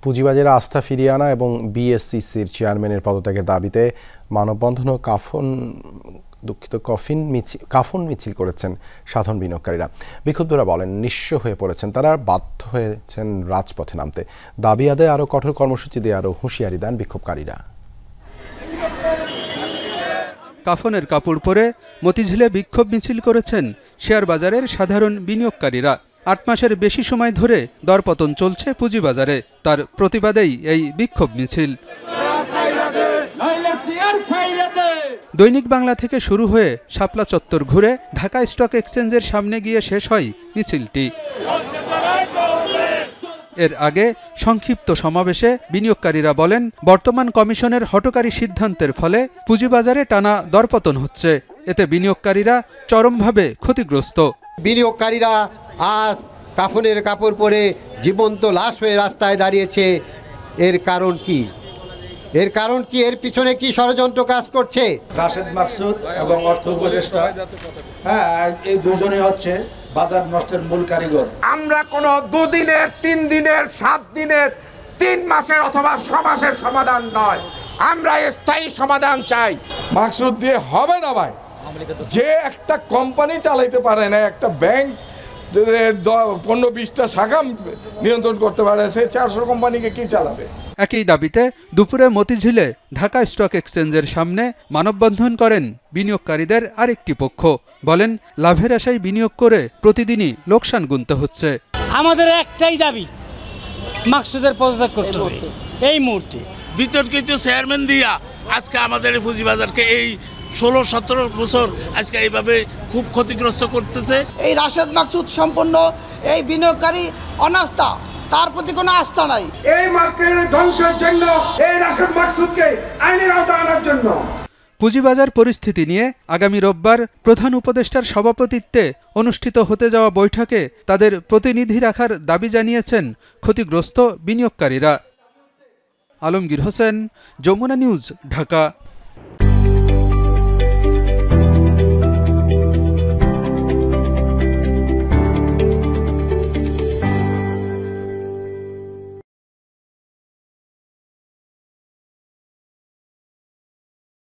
পুঁজিবাজারে আস্থা ফিরিয়ে আনা এবং বিএসইসির চেয়ারম্যানের পদত্যাগের দাবিতে মানববন্ধন ও কাফন মিছিল করেছেন সাধারণ বিনিয়োগকারীরা। বিক্ষুব্ধরা বলেন, নিঃস্ব হয়ে পড়েছেন তারা, বাধ্য হয়েছেন রাজপথে নামতে। দাবি আদায়ে আরও কঠোর কর্মসূচি দিয়ে আরও হুঁশিয়ারি দেন বিক্ষোভকারীরা। কাফনের কাপড় পরে মতিঝিলে বিক্ষোভ মিছিল করেছেন শেয়ার বাজারের সাধারণ বিনিয়োগকারীরা। ৮ মাসের বেশি সময় ধরে দরপতন চলছে পুঁজিবাজারে, তার প্রতিবাদেই এই বিক্ষোভ মিছিল। দৈনিক বাংলা থেকে শুরু হয়ে শাপলা চত্বর ঘুরে ঢাকা স্টক এক্সচেঞ্জের সামনে গিয়ে শেষ হয় মিছিলটি। এর আগে সংক্ষিপ্ত সমাবেশে বিনিয়োগকারীরা বলেন, বর্তমান কমিশনের হঠকারী সিদ্ধান্তের ফলে পুঁজিবাজারে টানা দরপতন হচ্ছে, এতে বিনিয়োগকারীরা চরমভাবে ক্ষতিগ্রস্ত। বিনিয়োগকারীরা আজ কাফনের কাপড় পরে জীবন্ত লাশ হয়ে রাস্তায় দাঁড়িয়েছে। এর কারণ কি? এর পিছনে কি ষড়যন্ত্র কাজ করছে? রাশেদ মাকসুদ এবং অর্থ উপদেষ্টা, এই দুজনেই হচ্ছে বাজার নষ্টের মূল কারিগর। আমরা কোনো 2 দিনের, 3 দিনের, 7 দিনের, 3 মাসের অথবা 6 মাসের সমাধান নয়, আমরা স্থায়ী সমাধান চাই। মাকসুদ দিয়ে হবে না ভাই। যে একটা কোম্পানি চালাইতে পারে না, একটা ব্যাংক 15-20টা শাখা নিয়ন্ত্রণ করতে পারে, সে 400 কোম্পানিকে কি চালাবে? একই দাবিতে দুপুরে মতিঝিলে ঢাকা স্টক এক্সচেঞ্জের সামনে মানববন্ধন করেন বিনিয়োগকারীদের আরেকটি পক্ষ। বলেন, লাভের আশায় বিনিয়োগ করে প্রতিদিনই লোকসান গুনতে হচ্ছে। আমাদের একটাই দাবি, মাকসুদের পদত্যাগ করতে হবে এই মুহূর্তে। বিতর্কিত চেয়ারম্যান দিয়া আজকে আমাদের পুঁজিবাজারকে এই 16-17 বছর আজকে এইভাবে খুব ক্ষতিগ্রস্ত করতেছে। এই রাশেদ মাকসুদ সম্পন্ন এই বিনিয়োগকারী অনাস্থা, তার প্রতি কোনো আস্থা নাই। এই মার্কেটের ধ্বংসের জন্য, এই রাশেদ মাকসুদকে আইনের আওতায় আনার জন্য। পুঁজিবাজার পরিস্থিতি নিয়ে আগামী রোববার প্রধান উপদেষ্টার সভাপতিত্বে অনুষ্ঠিত হতে যাওয়া বৈঠকে তাদের প্রতিনিধি রাখার দাবি জানিয়েছেন ক্ষতিগ্রস্ত বিনিয়োগকারীরা। আলমগীর হোসেন, যমুনা নিউজ, ঢাকা।